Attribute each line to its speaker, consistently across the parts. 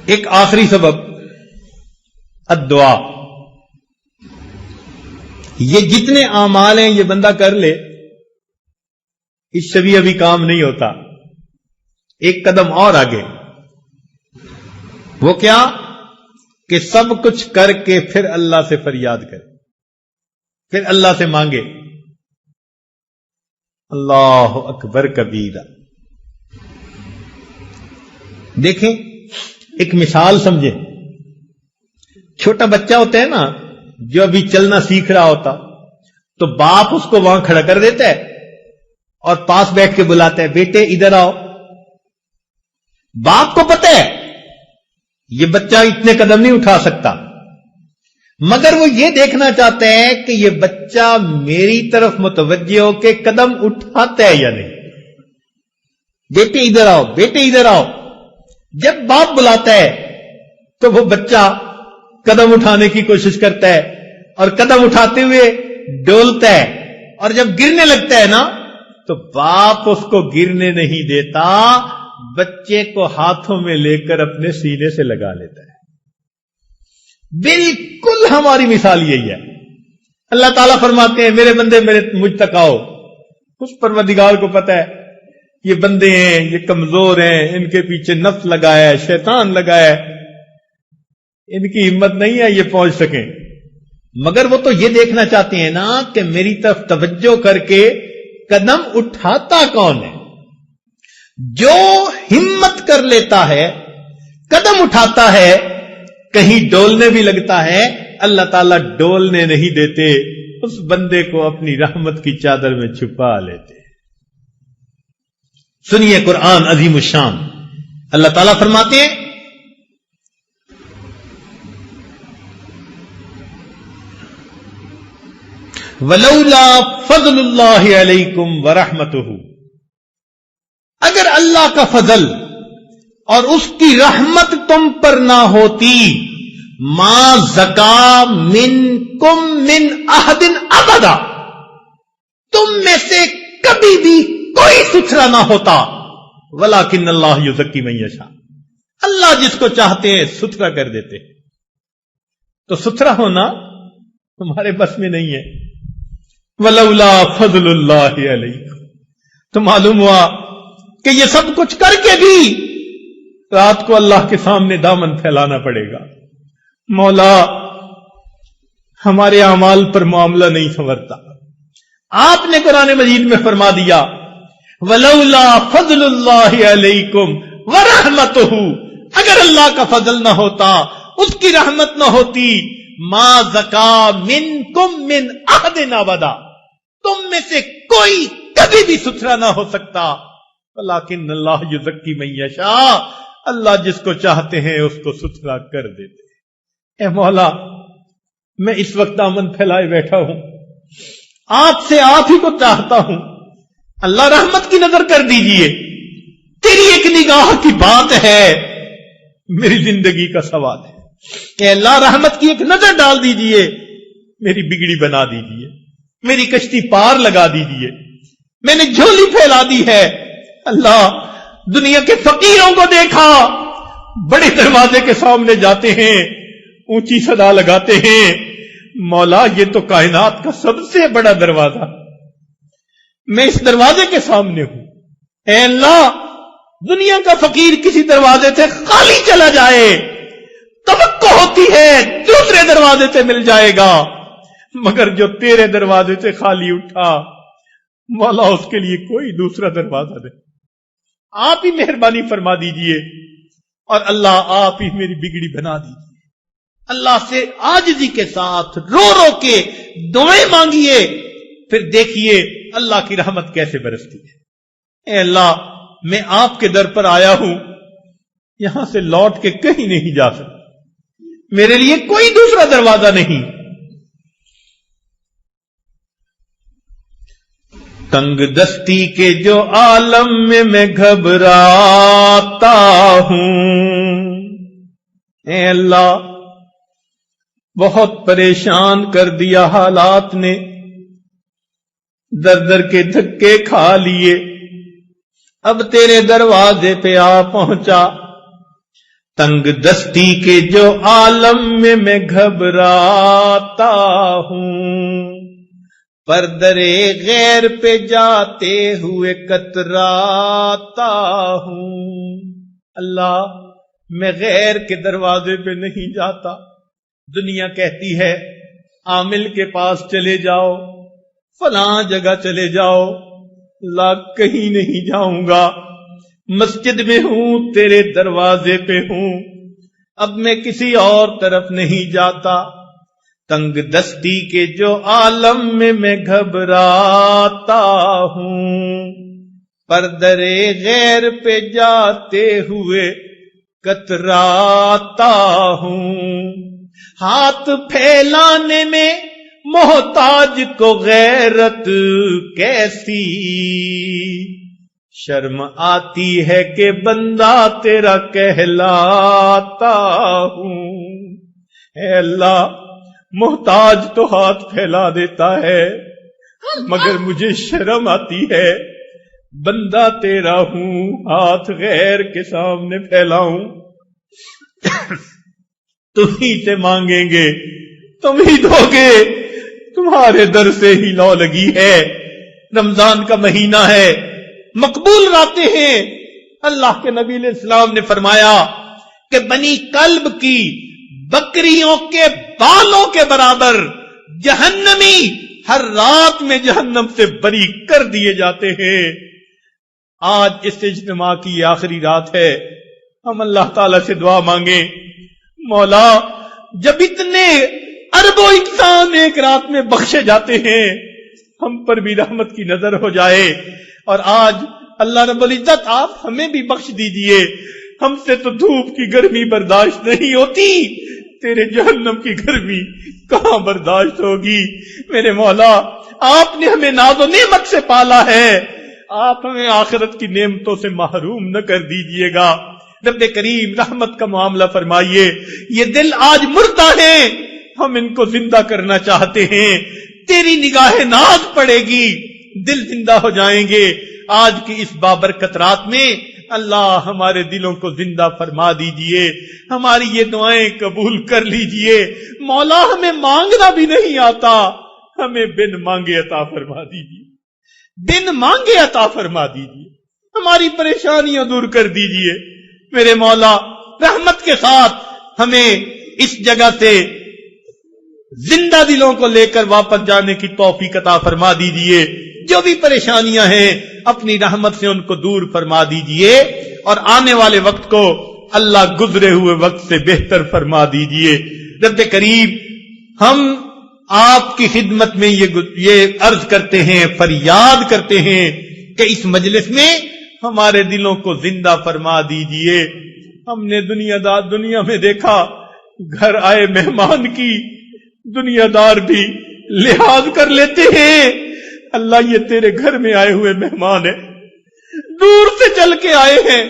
Speaker 1: ایک آخری سبب الدعا. یہ جتنے اعمال ہیں یہ بندہ کر لے، اس سے بھی ابھی کام نہیں ہوتا. ایک قدم اور آگے. وہ کیا کہ سب کچھ کر کے پھر اللہ سے فریاد کرے، پھر اللہ سے مانگے. اللہ اکبر کبیرہ. دیکھیں ایک مثال سمجھیں. چھوٹا بچہ ہوتا ہے نا جو ابھی چلنا سیکھ رہا ہوتا، تو باپ اس کو وہاں کھڑا کر دیتا ہے اور پاس بیٹھ کے بلاتا ہے، بیٹے ادھر آؤ. باپ کو پتہ ہے یہ بچہ اتنے قدم نہیں اٹھا سکتا، مگر وہ یہ دیکھنا چاہتا ہے کہ یہ بچہ میری طرف متوجہ ہو کے قدم اٹھاتا ہے یا نہیں. بیٹے ادھر آؤ، بیٹے ادھر آؤ. جب باپ بلاتا ہے تو وہ بچہ قدم اٹھانے کی کوشش کرتا ہے اور قدم اٹھاتے ہوئے ڈولتا ہے، اور جب گرنے لگتا ہے نا تو باپ اس کو گرنے نہیں دیتا، بچے کو ہاتھوں میں لے کر اپنے سینے سے لگا لیتا ہے. بالکل ہماری مثال یہی ہے. اللہ تعالیٰ فرماتے ہیں میرے بندے مجھ تک آؤ. اس پروردگار کو پتہ ہے یہ بندے ہیں، یہ کمزور ہیں، ان کے پیچھے نفس لگایا ہے، شیطان لگایا ہے، ان کی ہمت نہیں ہے یہ پہنچ سکیں. مگر وہ تو یہ دیکھنا چاہتے ہیں نا کہ میری طرف توجہ کر کے قدم اٹھاتا کون ہے. جو ہمت کر لیتا ہے، قدم اٹھاتا ہے، کہیں ڈولنے بھی لگتا ہے، اللہ تعالیٰ ڈولنے نہیں دیتے، اس بندے کو اپنی رحمت کی چادر میں چھپا لیتے. سنیے قرآن عظیم الشان. اللہ تعالیٰ فرماتے ہیں وَلَوْلَا فَضْلُ اللَّهِ عَلَيْكُمْ وَرَحْمَتُهُ. اگر اللہ کا فضل اور اس کی رحمت تم پر نہ ہوتی، ما زکا منکم من احد ابدا، تم میں سے کبھی بھی کوئی ستھرا نہ ہوتا. ولیکن اللہ یزکی من یشاء. اللہ جس کو چاہتے ہیں ستھرا کر دیتے. تو ستھرا ہونا تمہارے بس میں نہیں ہے. ولولا فضل اللہ علیکم. تو معلوم ہوا کہ یہ سب کچھ کر کے بھی رات کو اللہ کے سامنے دامن پھیلانا پڑے گا. مولا ہمارے اعمال پر معاملہ نہیں سنورتا. آپ نے قرآن مجید میں فرما دیا ولولا فضل اللہ علیکم ورحمتہ. اگر اللہ کا فضل نہ ہوتا، اس کی رحمت نہ ہوتی، ما زکا منکم من احد ابدا، تم میں سے کوئی کبھی بھی ستھرا نہ ہو سکتا. ولیکن اللہ یزکی من یشاء. اللہ جس کو چاہتے ہیں اس کو ستھرا کر دیتے. اے مولا میں اس وقت دامن پھیلائے بیٹھا ہوں، آپ سے آپ ہی کو چاہتا ہوں. اللہ رحمت کی نظر کر دیجئے. تیری ایک نگاہ کی بات ہے، میری زندگی کا سوال ہے. کہ اللہ رحمت کی ایک نظر ڈال دیجئے، میری بگڑی بنا دیجئے، میری کشتی پار لگا دیجئے. میں نے جھولی پھیلا دی ہے. اللہ دنیا کے فقیروں کو دیکھا، بڑے دروازے کے سامنے جاتے ہیں، اونچی صدا لگاتے ہیں، مولا یہ تو کائنات کا سب سے بڑا دروازہ، میں اس دروازے کے سامنے ہوں. اے اللہ دنیا کا فقیر کسی دروازے سے خالی چلا جائے، توقع ہوتی ہے دوسرے دروازے سے مل جائے گا، مگر جو تیرے دروازے سے خالی اٹھا، مولا اس کے لیے کوئی دوسرا دروازہ نہیں. آپ ہی مہربانی فرما دیجئے، اور اللہ آپ ہی میری بگڑی بنا دیجئے. اللہ سے عاجزی کے ساتھ رو رو کے دعائیں مانگیے، پھر دیکھیے اللہ کی رحمت کیسے برستی ہے. اے اللہ میں آپ کے در پر آیا ہوں، یہاں سے لوٹ کے کہیں نہیں جا سکتا، میرے لیے کوئی دوسرا دروازہ نہیں. تنگ دستی کے جو عالم میں گھبراتا ہوں، اے اللہ بہت پریشان کر دیا حالات نے، در در کے دھکے کھا لیے، اب تیرے دروازے پہ آ پہنچا. تنگ دستی کے جو عالم میں گھبراتا ہوں، پر درے غیر پہ جاتے ہوئے کتراتا ہوں۔ اللہ، میں غیر کے دروازے پہ نہیں جاتا۔ دنیا کہتی ہے عامل کے پاس چلے جاؤ، فلاں جگہ چلے جاؤ، اللہ کہیں نہیں جاؤں گا، مسجد میں ہوں، تیرے دروازے پہ ہوں، اب میں کسی اور طرف نہیں جاتا۔ تنگ دستی کے جو عالم میں گھبراتا ہوں، پر درے غیر پہ جاتے ہوئے کتراتا ہوں۔ ہاتھ پھیلانے میں محتاج کو غیرت کیسی، شرم آتی ہے کہ بندہ تیرا کہلاتا ہوں۔ اے اللہ، محتاج تو ہاتھ پھیلا دیتا ہے، مگر مجھے شرم آتی ہے، بندہ تیرا ہوں، ہاتھ غیر کے سامنے پھیلاؤں۔ تم ہی سے مانگیں گے، تم ہی دو گے، تمہارے در سے ہی لو لگی ہے۔ رمضان کا مہینہ ہے، مقبول راتیں ہیں۔ اللہ کے نبی علیہ السلام نے فرمایا کہ بنی کلب کی بکریوں کے بالوں کے برابر جہنمی ہر رات میں جہنم سے بری کر دیے جاتے ہیں۔ آج اس اجتماع کی آخری رات ہے، ہم اللہ تعالی سے دعا مانگیں، مولا جب اتنے اربوں انسان ایک رات میں بخشے جاتے ہیں، ہم پر بھی رحمت کی نظر ہو جائے۔ اور آج اللہ رب العزت آپ ہمیں بھی بخش دیجئے، ہم سے تو دھوپ کی گرمی برداشت نہیں ہوتی، تیرے جہنم کی گرمی کہاں برداشت ہوگی۔ میرے مولا، آپ نے ہمیں ناز و نعمت سے پالا ہے، آپ ہمیں آخرت کی نعمتوں سے محروم نہ کر دیجئے گا۔ رب کریم رحمت کا معاملہ فرمائیے۔ یہ دل آج مردہ ہیں، ہم ان کو زندہ کرنا چاہتے ہیں، تیری نگاہ ناز پڑے گی، دل زندہ ہو جائیں گے۔ آج کی اس بابرکت رات میں اللہ ہمارے دلوں کو زندہ فرما دیجئے، ہماری یہ دعائیں قبول کر لیجئے۔ مولا، ہمیں مانگنا بھی نہیں آتا، ہمیں بن مانگے عطا فرما دیجئے، بن مانگے عطا فرما دیجئے، ہماری پریشانیاں دور کر دیجئے۔ میرے مولا، رحمت کے ساتھ ہمیں اس جگہ سے زندہ دلوں کو لے کر واپس جانے کی توفیق عطا فرما دیجئے۔ جو بھی پریشانیاں ہیں اپنی رحمت سے ان کو دور فرما دیجئے، اور آنے والے وقت کو اللہ گزرے ہوئے وقت سے بہتر فرما دیجئے۔ رب کریم، ہم آپ کی خدمت میں یہ عرض کرتے ہیں، فریاد کرتے ہیں کہ اس مجلس میں ہمارے دلوں کو زندہ فرما دیجئے۔ ہم نے دنیا میں دیکھا، گھر آئے مہمان کی دنیا دار بھی لحاظ کر لیتے ہیں۔ اللہ، یہ تیرے گھر میں آئے ہوئے مہمان ہیں، دور سے چل کے آئے ہیں،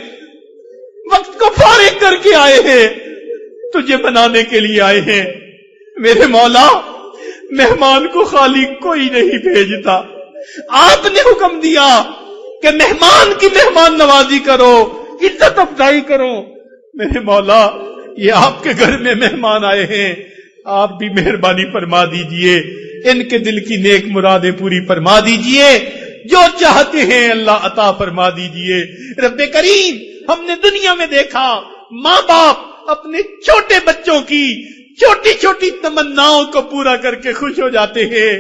Speaker 1: وقت کو فارغ کر کے آئے ہیں، تجھے بنانے کے لیے آئے ہیں۔ میرے مولا، مہمان کو خالی کوئی نہیں بھیجتا، آپ نے حکم دیا کہ مہمان کی مہمان نوازی کرو، عزت افزائی کرو۔ میرے مولا، یہ آپ کے گھر میں مہمان آئے ہیں، آپ بھی مہربانی فرما دیجئے، ان کے دل کی نیک مرادیں پوری فرما دیجئے، جو چاہتے ہیں اللہ عطا فرما دیجئے۔ رب کریم، ہم نے دنیا میں دیکھا ماں باپ اپنے چھوٹے بچوں کی چھوٹی چھوٹی تمناؤں کو پورا کر کے خوش ہو جاتے ہیں۔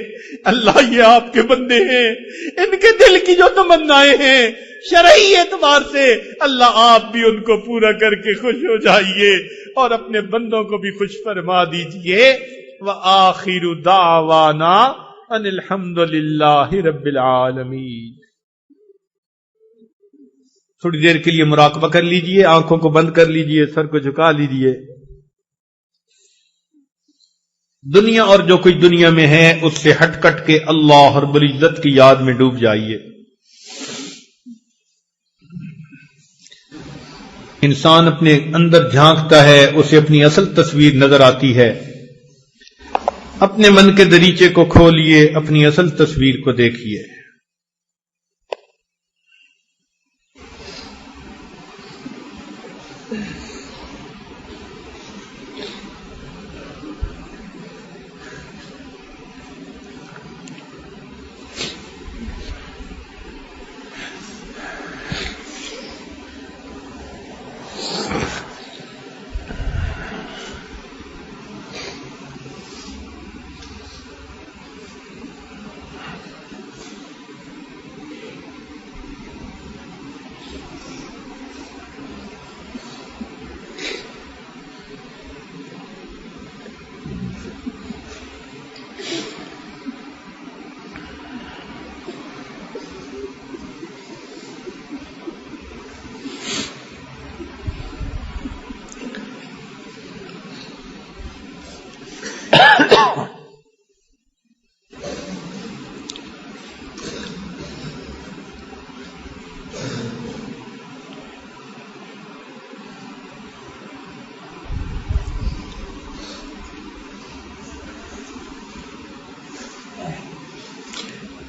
Speaker 1: اللہ، یہ آپ کے بندے ہیں، ان کے دل کی جو تمنائیں ہیں شرعی اعتبار سے اللہ آپ بھی ان کو پورا کر کے خوش ہو جائیے، اور اپنے بندوں کو بھی خوش فرما دیجئے۔ وآخر دعوانا ان الحمد للہ رب العالمین۔ تھوڑی دیر کے لیے مراقبہ کر لیجئے، آنکھوں کو بند کر لیجئے، سر کو جھکا لیجئے۔ دنیا اور جو کچھ دنیا میں ہے اس سے ہٹ کٹ کے اللہ رب العزت کی یاد میں ڈوب جائیے۔ انسان اپنے اندر جھانکتا ہے، اسے اپنی اصل تصویر نظر آتی ہے۔ اپنے من کے دریچے کو کھولیے، اپنی اصل تصویر کو دیکھیے۔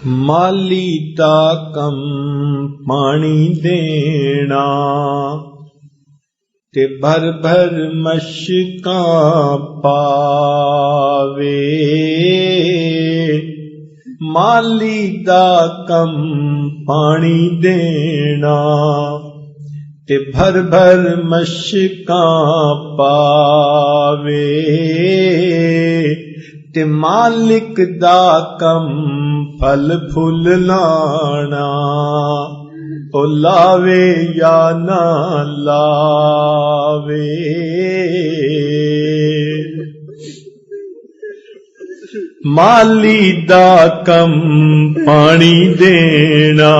Speaker 1: مالی دا کم پانی دینا تے بھر بھر مشکاں پاوے مالی دا کم پانی دینا تے بھر بھر مشکاں پاوے تے مالک دا کم پھل پھل لانا او لاوے یا نہ لاوے مالی دا کم پانی دینا.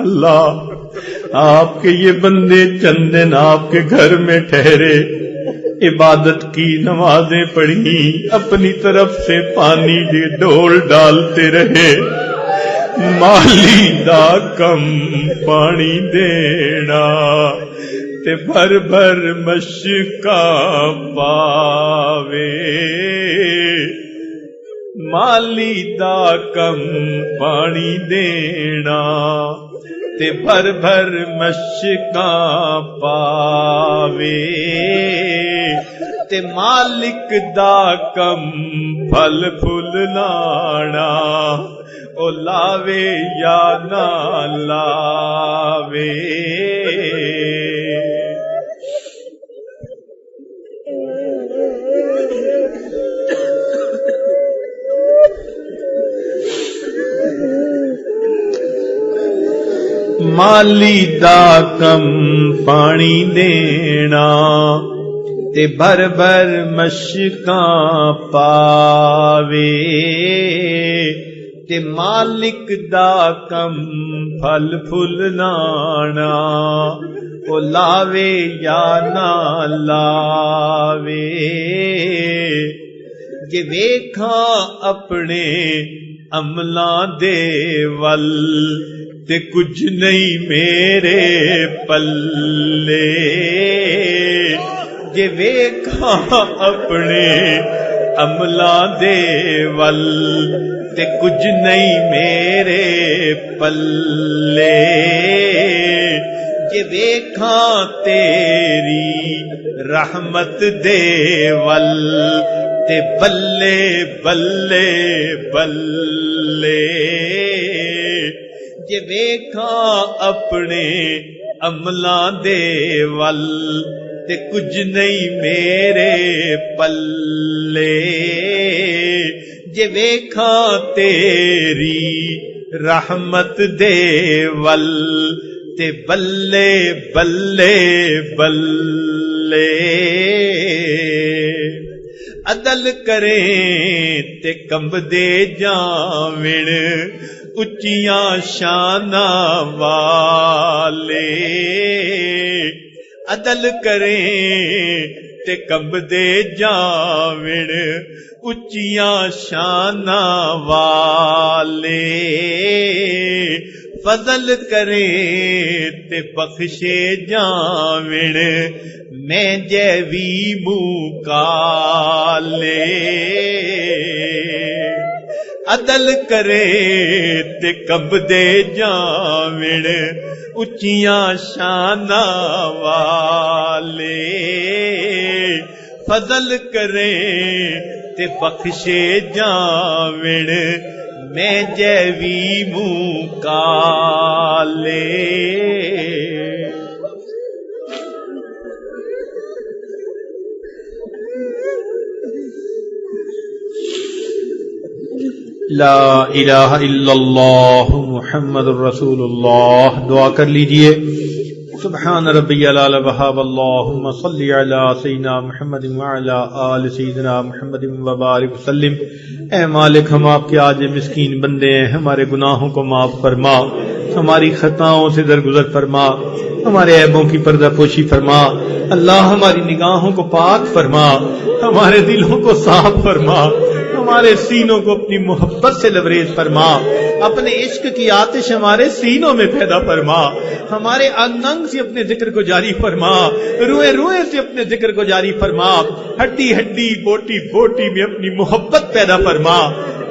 Speaker 1: اللہ آپ کے یہ بندے چند دن آپ کے گھر میں ٹھہرے، عبادت کی، نمازیں پڑھی، اپنی طرف سے پانی کے ڈول ڈالتے رہے. مالی دا کم پانی دینا تے بھر بھر مشکاں پاوے مالی دا کم پانی دینا تے بھر بھر مشکاں پاوے تے مالک دا کم پھل پھل لانا او لاوے یا نہ لاوے. مالی دا کم پانی دینا تے بھر بھر مشکاں پاوے تے مالک دا کم پھل پھل لانا او لاوے یا نہ لاوے. جے ویکھاں اپنے عملاں دے ول تے کچھ نہیں میرے پلے. جے ویکھاں اپنے عملاں دے ول تے کچھ نہیں میرے پلے. جے ویکھاں تیری رحمت دے ول تے بلے بلے بلے. جے ویکھاں اپنے عملاں دے ول تے کچھ نہیں میرے پلے. جے ویکھاں تیری رحمت دے ول تے بلے بلے بلے. عدل کریں تے کمب دے جاویں اچیاں شاناں والے. عدل کریں تے کمب دے جاویں اچیاں شاناں والے. فضل کریں تے بخشے جاویں میں جیوی مکالے. عدل کرے تے کمب دے جاویں اچیاں شاناں والے. فضل کرے تے بخشے جاویں میں جیوی مکالے. لا الہ الا اللہ محمد الرسول اللہ. دعا کر لیجئے. سبحان ربی العلی وہاب اللہم صلی علی سیدنا محمد وعلی آل سیدنا محمد وبارک وسلم. اے مالک، ہم آپ کے آج مسکین بندے ہیں، ہمارے گناہوں کو معاف فرما، ہماری خطاؤں سے درگزر فرما، ہمارے عیبوں کی پردہ پوشی فرما. اللہ ہماری نگاہوں کو پاک فرما، ہمارے دلوں کو صاف فرما، ہمارے سینوں کو اپنی محبت سے لبریز فرما. اپنے عشق کی آتش ہمارے سینوں میں پیدا فرما، ہمارے انگ انگ سے اپنے ذکر کو جاری فرما، روئے روئے سے اپنے ذکر کو جاری فرما، ہڈی ہڈی بوٹی بوٹی میں اپنی محبت پیدا فرما۔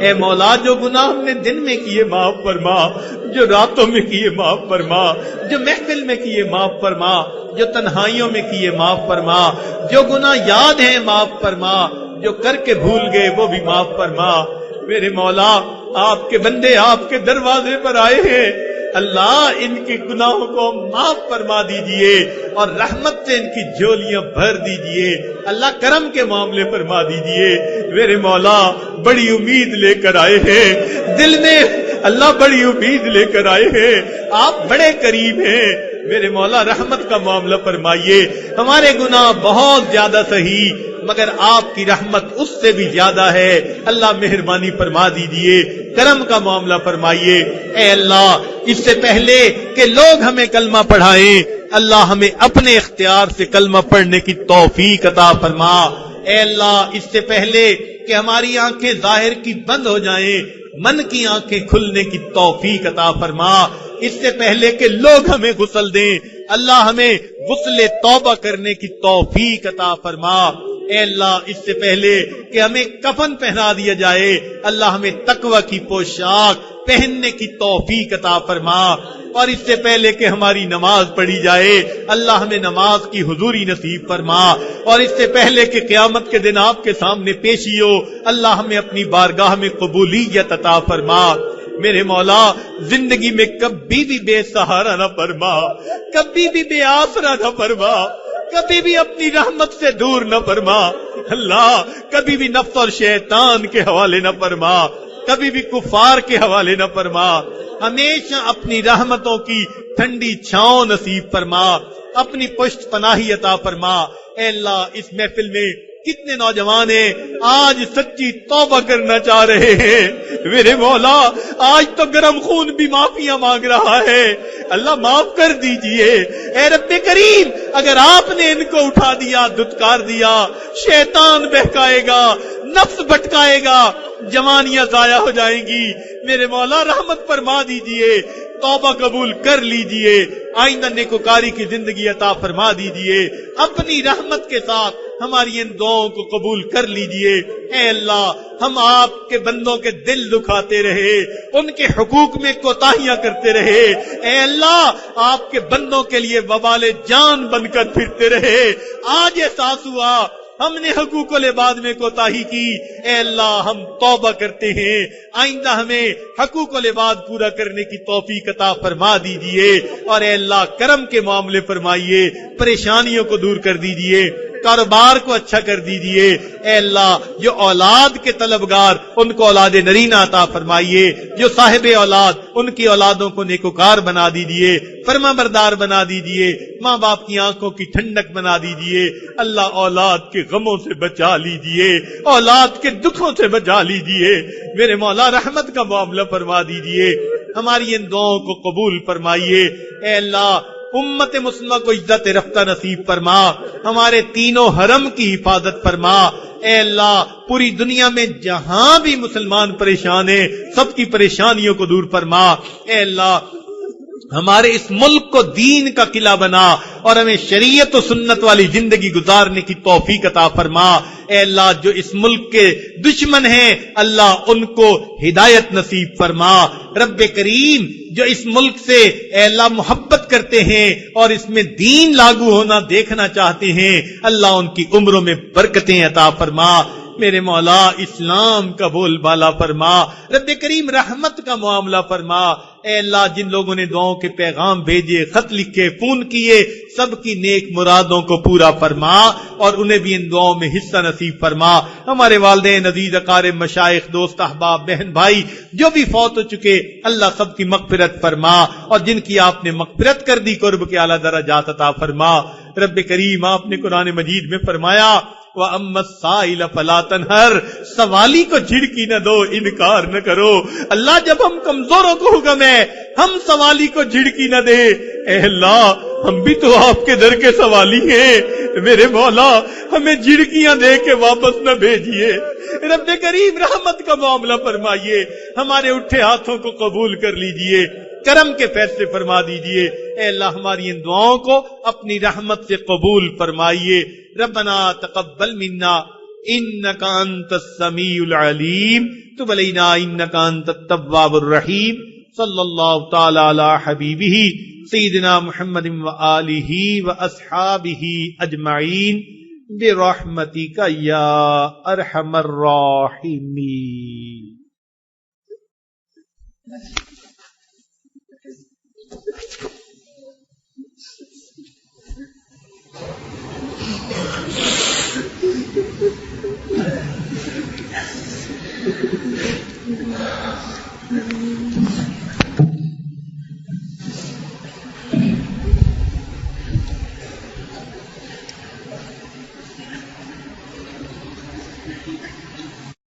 Speaker 1: اے مولا جو گناہ ہم نے دن میں کیے معاف فرما، جو راتوں میں کیے معاف فرما، جو محفل میں کیے معاف فرما، جو تنہائیوں میں کیے معاف فرما، جو گناہ یاد ہیں معاف فرما، جو کر کے بھول گئے وہ بھی معاف فرما۔ میرے مولا آپ کے بندے آپ کے دروازے پر آئے ہیں، اللہ ان کے گناہوں کو معاف فرما دیجئے اور رحمت سے ان کی جھولیاں بھر دیجئے، اللہ کرم کے معاملے فرما دیجئے۔ میرے مولا بڑی امید لے کر آئے ہیں، دل میں اللہ بڑی امید لے کر آئے ہیں، آپ بڑے قریب ہیں۔ میرے مولا رحمت کا معاملہ فرمائیے، ہمارے گناہ بہت زیادہ صحیح مگر آپ کی رحمت اس سے بھی زیادہ ہے، اللہ مہربانی فرما دیجئے، کرم کا معاملہ فرمائیے۔ اے اللہ اس سے پہلے کہ لوگ ہمیں کلمہ پڑھائیں، اللہ ہمیں اپنے اختیار سے کلمہ پڑھنے کی توفیق عطا فرما۔ اے اللہ اس سے پہلے کہ ہماری آنکھیں ظاہر کی بند ہو جائیں، من کی آنکھیں کھلنے کی توفیق عطا فرما۔ اس سے پہلے کہ لوگ ہمیں غسل دیں، اللہ ہمیں غسل توبہ کرنے کی توفیق عطا فرما۔ اے اللہ اس سے پہلے کہ ہمیں کفن پہنا دیا جائے، اللہ ہمیں تقوی کی پوشاک پہننے کی توفیق عطا فرما۔ اور اس سے پہلے کہ ہماری نماز پڑھی جائے، اللہ ہمیں نماز کی حضوری نصیب فرما۔ اور اس سے پہلے کہ قیامت کے دن آپ کے سامنے پیشی ہو، اللہ ہمیں اپنی بارگاہ میں قبولیت عطا فرما۔ میرے مولا زندگی میں کبھی بھی بے سہارا نہ فرما، کبھی بھی بے آسرا نہ فرما، کبھی بھی اپنی رحمت سے دور نہ فرما۔ اللہ کبھی بھی نفس اور شیطان کے حوالے نہ فرما، کبھی بھی کفار کے حوالے نہ فرما۔ ہمیشہ اپنی رحمتوں کی ٹھنڈی چھاؤں نصیب فرما، اپنی پشت پناہی عطا فرما۔ اے اللہ اس محفل میں کتنے نوجوان ہیں آج سچی توبہ کرنا چاہ رہے ہیں، میرے مولا آج تو گرم خون بھی معافیاں مانگ رہا ہے، اللہ معاف کر دیجئے۔ اے رب کریم اگر آپ نے ان کو اٹھا دیا، دھتکار دیا، شیطان بہکائے گا، نفس بھٹکائے گا، جوانیاں ضائع ہو جائیں گی، میرے مولا رحمت فرما دیجئے، توبہ قبول کر لیجئے، آئندہ نیکوکاری کی زندگی عطا فرما دیجئے، اپنی رحمت کے ساتھ ہماری ان دعاؤں کو قبول کر لیجئے۔ اے اللہ ہم آپ کے بندوں کے دل دکھاتے رہے، ان کے حقوق میں کوتاہیاں کرتے رہے، اے اللہ آپ کے بندوں کے لیے وبال جان بن کر پھرتے رہے، آج احساس ہوا ہم نے حقوق العباد میں کوتاہی کی، اے اللہ ہم توبہ کرتے ہیں، آئندہ ہمیں حقوق العباد پورا کرنے کی توفیق عطا فرما دیجئے۔ اور اے اللہ کرم کے معاملے فرمائیے، پریشانیوں کو دور کر دیجئے، کاروبار کو اچھا کر دیجئے۔ اے اللہ جو اولاد کے طلبگار ان کو اولاد نرینہ عطا فرمائیے، جو صاحب اولاد ان کی اولادوں کو نیکوکار بنا دیجئے، فرما بردار بنا دیجئے، ماں باپ کی آنکھوں کی ٹھنڈک بنا دیجئے۔ اللہ اولاد کے غموں سے بچا لیجئے، اولاد کے دکھوں سے بچا لیجئے، میرے مولا رحمت کا معاملہ فرما دیجئے، ہماری ان دعاؤں کو قبول فرمائیے۔ اے اللہ امت مسلمہ کو عزت رفتہ نصیب فرما، ہمارے تینوں حرم کی حفاظت فرما۔ اے اللہ پوری دنیا میں جہاں بھی مسلمان پریشان ہیں سب کی پریشانیوں کو دور فرما۔ اے اللہ ہمارے اس ملک کو دین کا قلعہ بنا اور ہمیں شریعت و سنت والی زندگی گزارنے کی توفیق عطا فرما۔ اے اللہ جو اس ملک کے دشمن ہیں اللہ ان کو ہدایت نصیب فرما۔ رب کریم جو اس ملک سے اے اللہ محبت کرتے ہیں اور اس میں دین لاگو ہونا دیکھنا چاہتے ہیں اللہ ان کی عمروں میں برکتیں عطا فرما۔ میرے مولا اسلام کا بول بالا فرما، رب کریم رحمت کا معاملہ فرما۔ اے اللہ جن لوگوں نے دعاؤں کے پیغام بھیجے، خط لکھے، فون کیے، سب کی نیک مرادوں کو پورا فرما اور انہیں بھی ان دعاؤں میں حصہ نصیب فرما۔ ہمارے والدین عزیز، اقارب، مشائخ، دوست، احباب، بہن بھائی جو بھی فوت ہو چکے اللہ سب کی مغفرت فرما اور جن کی آپ نے مغفرت کر دی قرب کے اعلیٰ درجات عطا فرما۔ رب کریم آپ نے قرآن مجید میں فرمایا وَأَمَّا السَّائِلَ فَلَا تَنْهَرْ، سوالی کو جھڑکی نہ دو، انکار نہ کرو۔ اللہ جب ہم کمزوروں کو حکم ہے ہم سوالی کو جھڑکی نہ دے، اے اللہ ہم بھی تو آپ کے در کے سوالی ہیں، میرے مولا ہمیں جھڑکیاں دے کے واپس نہ بھیجیے۔ رب کریم رحمت کا معاملہ فرمائیے، ہمارے اٹھے ہاتھوں کو قبول کر لیجئے، کرم کے فیصلے فرما دیجئے۔ اے اللہ ہماری ان دعاؤں کو اپنی رحمت سے قبول فرمائیے۔ ربنا تقبل منا انک انت السمیع العلیم تب علینا انک انت التواب الرحیم۔ صلی اللہ تعالی علی حبیبہ سیدنا محمد وآلہ واصحابہ اجمعین برحمتک یا ارحم الراحمین۔